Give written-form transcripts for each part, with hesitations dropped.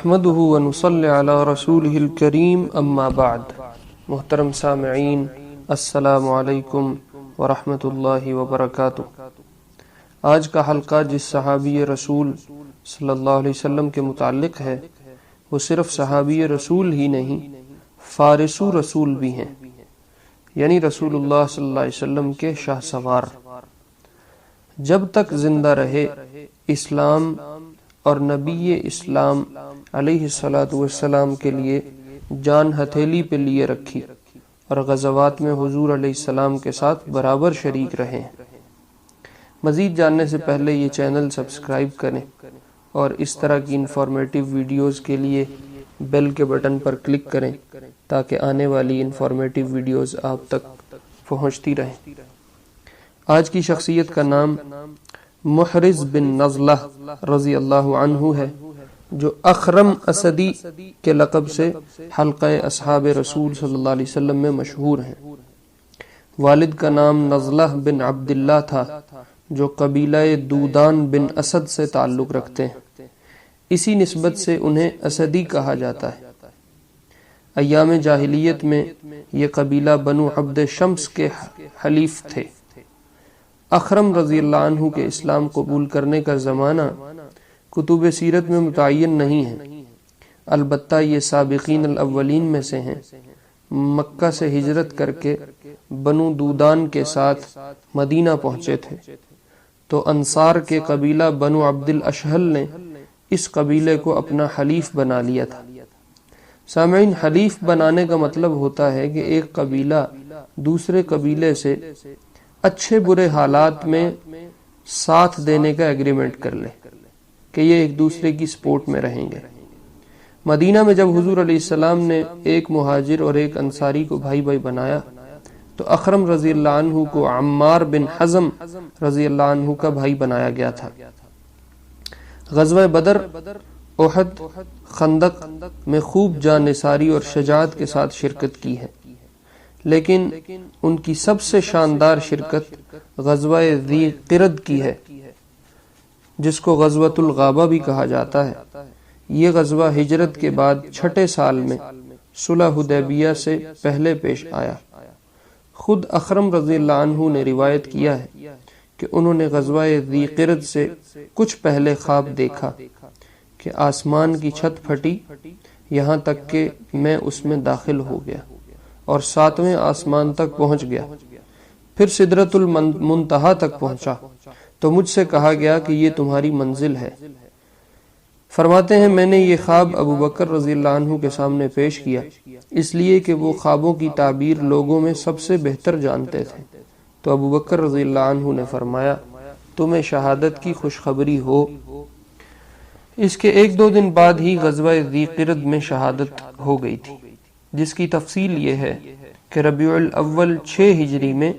نحمده ونصلي على رسوله الكريم اما بعد. محترم سامعین، السلام علیکم ورحمۃ اللہ وبرکاتہ. آج کا حلقہ جس صحابی رسول صلی اللہ علیہ وسلم کے متعلق ہے وہ صرف صحابی رسول ہی نہیں، فارسو رسول بھی ہیں، یعنی رسول اللہ صلی اللہ علیہ وسلم کے شاہ سوار. جب تک زندہ رہے اسلام اور نبی اسلام علیہ الصلوۃ والسلام کے لیے جان ہتھیلی پہ لیے رکھی اور غزوات میں حضور علیہ السلام کے ساتھ برابر شریک رہے. مزید جاننے سے پہلے یہ چینل سبسکرائب کریں اور اس طرح کی انفارمیٹیو ویڈیوز کے لیے بیل کے بٹن پر کلک کریں تاکہ آنے والی انفارمیٹیو ویڈیوز آپ تک پہنچتی رہیں. آج کی شخصیت کا نام محرز بن نضلہ رضی اللہ عنہ ہے، جو اخرم اسدی کے لقب سے حلقہ اصحاب رسول صلی اللہ علیہ وسلم میں مشہور ہیں. والد کا نام نضلہ بن عبداللہ تھا، جو قبیلہ دودان بن اسد سے تعلق رکھتے ہیں. اسی نسبت سے انہیں اسدی کہا جاتا ہے. ایام جاہلیت میں یہ قبیلہ بنو عبد شمس کے حلیف تھے. اخرم رضی اللہ عنہ کے اسلام قبول کرنے کا زمانہ کتب سیرت میں متعین نہیں ہے، البتہ یہ سابقین الاولین میں سے ہیں. مکہ سے ہجرت کر کے بنو دودان کے ساتھ مدینہ پہنچے تھے تو انصار کے قبیلہ بنو عبد الاشہل نے اس قبیلے کو اپنا حلیف بنا لیا تھا. سامعین، حلیف بنانے کا مطلب ہوتا ہے کہ ایک قبیلہ دوسرے قبیلے سے اچھے برے حالات میں ساتھ دینے کا ایگریمنٹ کر لے کہ یہ ایک دوسرے کی سپورٹ میں رہیں گے. مدینہ میں جب حضور علیہ السلام نے ایک مہاجر اور ایک انصاری کو بھائی بھائی بنایا تو اخرم رضی اللہ عنہ کو عمار بن حزم رضی اللہ عنہ کا بھائی بنایا گیا تھا. غزوہ بدر، احد، خندق میں خوب جانثاری اور شجاعت کے ساتھ شرکت کی ہے، لیکن ان کی سب سے شاندار شرکت غزوہ ذی قرد کی ہے، جس کو غزوۃ الغابہ بھی کہا جاتا ہے. یہ غزوہ ہجرت کے بعد چھٹے سال میں صلح حدیبیہ سے پہلے پیش آیا. خود اخرم رضی اللہ عنہ نے روایت کیا ہے کہ انہوں نے غزوہ ذی قرد سے کچھ پہلے خواب دیکھا کہ آسمان کی چھت پھٹی یہاں تک کہ میں اس میں داخل ہو گیا اور 7ویں آسمان تک پہنچ گیا، پھر سدرۃ المنتہا تک پہنچا تو مجھ سے کہا گیا کہ یہ تمہاری منزل ہے. فرماتے ہیں میں نے یہ خواب ابو بکر رضی اللہ عنہ کے سامنے پیش کیا، اس لیے کہ وہ خوابوں کی تعبیر لوگوں میں سب سے بہتر جانتے تھے. تو ابو بکر رضی اللہ عنہ نے فرمایا تمہیں شہادت کی خوشخبری ہو. اس کے 1-2 دن بعد ہی غزوہ ذی قرد میں شہادت ہو گئی تھی، جس کی تفصیل یہ ہے کہ ربیع الاول 6 ہجری میں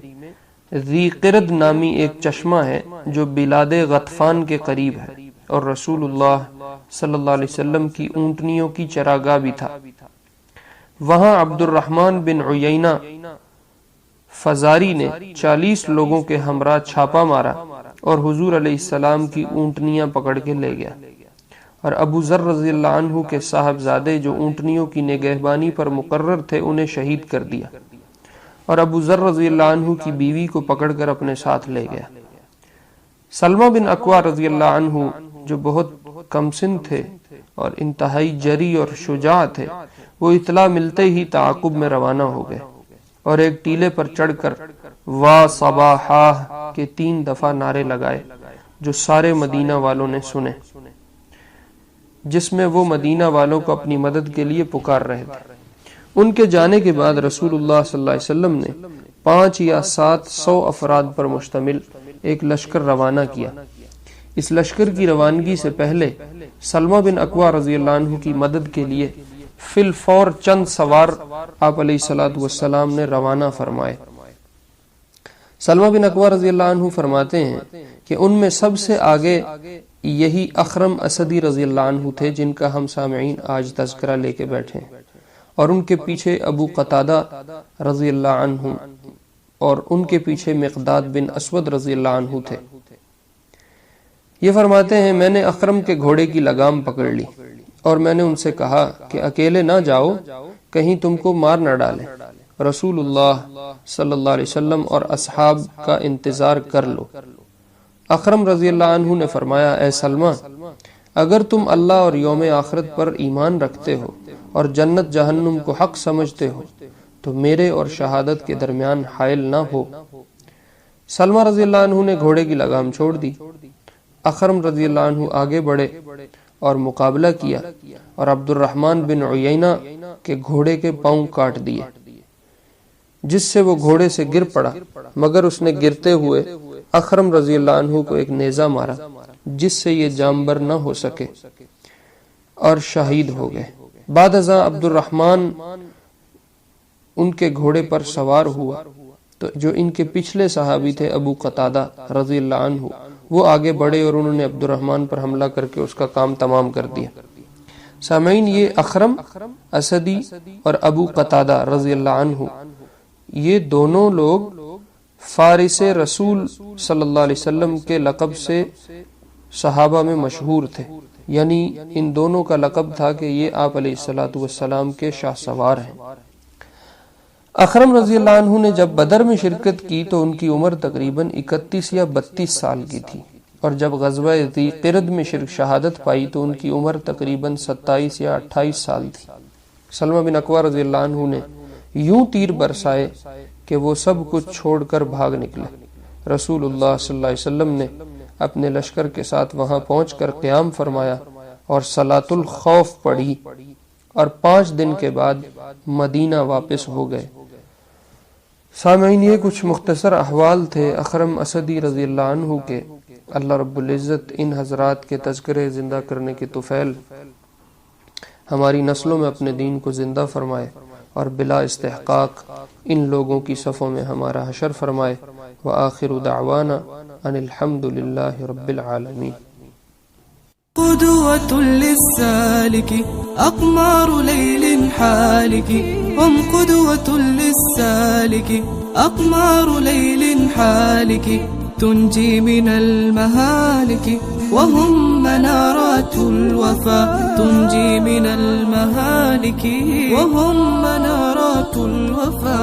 ذی قرد نامی ایک چشمہ ہے جو بلاد غطفان کے قریب ہے، اور رسول اللہ صلی اللہ علیہ وسلم کی اونٹنیوں کی چراگاہ بھی تھا. وہاں عبد الرحمن بن عیینہ فزاری نے 40 لوگوں کے ہمراہ چھاپا مارا اور حضور علیہ السلام کی اونٹنیاں پکڑ کے لے گیا. اور ابو ذر رضی اللہ عنہ کے صاحبزادے جو اونٹنیوں کی نگہبانی پر مقرر تھے انہیں شہید کر دیا، اور ابو ذر رضی اللہ عنہ کی بیوی کو پکڑ کر اپنے ساتھ لے گیا. سلمہ بن اکوع رضی اللہ عنہ جو بہت کم سن تھے اور انتہائی جری اور شجاع تھے، وہ اطلاع ملتے ہی تعاقب میں روانہ ہو گئے اور ایک ٹیلے پر چڑھ کر وا صباحا کے 3 دفعہ نعرے لگائے جو سارے مدینہ والوں نے سنے، جس میں وہ مدینہ والوں کو اپنی مدد کے لیے پکار رہے تھے. ان کے جانے کے بعد رسول اللہ صلی اللہ علیہ وسلم نے 5 یا 700 افراد پر مشتمل ایک لشکر روانہ کیا. اس لشکر کی روانگی سے پہلے سلمہ بن اکوع رضی اللہ عنہ کی مدد کے لیے فی الفور چند سوار آپ علیہ الصلوۃ والسلام نے روانہ فرمائے. سلمہ بن اکوع رضی اللہ عنہ فرماتے ہیں کہ ان میں سب سے آگے یہی اخرم اسدی رضی اللہ عنہ تھے جن کا ہم سامعین آج تذکرہ لے کے بیٹھے ہیں، اور ان کے پیچھے ابو قتادہ رضی اللہ عنہ، اور ان کے پیچھے مقداد بن اسود رضی اللہ عنہ تھے. یہ فرماتے ہیں میں نے اخرم کے گھوڑے کی لگام پکڑ لی اور میں نے ان سے کہا کہ اکیلے نہ جاؤ، کہیں تم کو مار نہ ڈالیں۔ رسول اللہ صلی اللہ علیہ وسلم اور اصحاب کا انتظار کر لو۔ اخرم رضی اللہ عنہ نے فرمایا، اے سلمہ، اگر تم اللہ اور یوم آخرت پر ایمان رکھتے ہو اور جنت جہنم کو حق سمجھتے ہو تو میرے اور شہادت کے درمیان حائل نہ ہو۔ سلمہ رضی اللہ عنہ نے گھوڑے کی لگام چھوڑ دی۔ اخرم رضی اللہ عنہ آگے بڑھے اور مقابلہ کیا اور عبد الرحمن بن عیینہ کے گھوڑے کے پاؤں کاٹ دیے، جس سے وہ گھوڑے سے گر پڑا، مگر اس نے گرتے ہوئے اخرم رضی اللہ عنہ کو ایک نیزہ مارا، جس سے یہ جانبر نہ ہو سکے اور شہید ہو گئے۔ بعد ازاں عبد الرحمن ان کے گھوڑے پر سوار ہوا تو جو ان کے پچھلے صحابی تھے ابو قتادہ رضی اللہ عنہ، وہ آگے بڑھے اور انہوں نے عبد الرحمن پر حملہ کر کے اس کا کام تمام کر دیا۔ سامعین، یہ اخرم اسدی اور ابو قتادہ رضی اللہ عنہ، یہ دونوں لوگ فارس رسول صلی اللہ علیہ وسلم کے لقب سے صحابہ میں مشہور تھے، یعنی ان دونوں کا لقب تھا کہ یہ آپ علیہ الصلوۃ والسلام کے شاہ سوار ہیں۔ اخرم رضی اللہ عنہ نے جب بدر میں شرکت کی تو ان کی عمر تقریباً 31 یا 32 سال کی تھی، اور جب غزوہ ذی قرد میں شہادت پائی تو ان کی عمر تقریباً 27 یا 28 سال تھی۔ سلمہ بن اکوع رضی اللہ عنہ نے یوں تیر برسائے کہ وہ سب کچھ چھوڑ کر بھاگ نکلے۔ رسول اللہ صلی اللہ علیہ وسلم نے اپنے لشکر کے ساتھ وہاں پہنچ کر قیام فرمایا اور صلاۃ الخوف پڑھی، اور 5 دن کے بعد مدینہ واپس ہو گئے۔ سامعین، یہ کچھ مختصر احوال تھے اخرم اسدی رضی اللہ عنہ کے۔ اللہ رب العزت ان حضرات کے تذکرے زندہ کرنے کی توفیق ہماری نسلوں میں اپنے دین کو زندہ فرمائے اور بلا استحقاق ان لوگوں کی صفوں میں ہمارا حشر فرمائے۔ وآخر دعوانا ان الحمد للہ رب العالمین۔ قدوة للسالك أقمار ليل حالك، هم قدوة للسالك أقمار ليل حالك، تنجي من المهالك، وهم منارات الوفا، تنجي من المهالك، وهم منارات الوفا.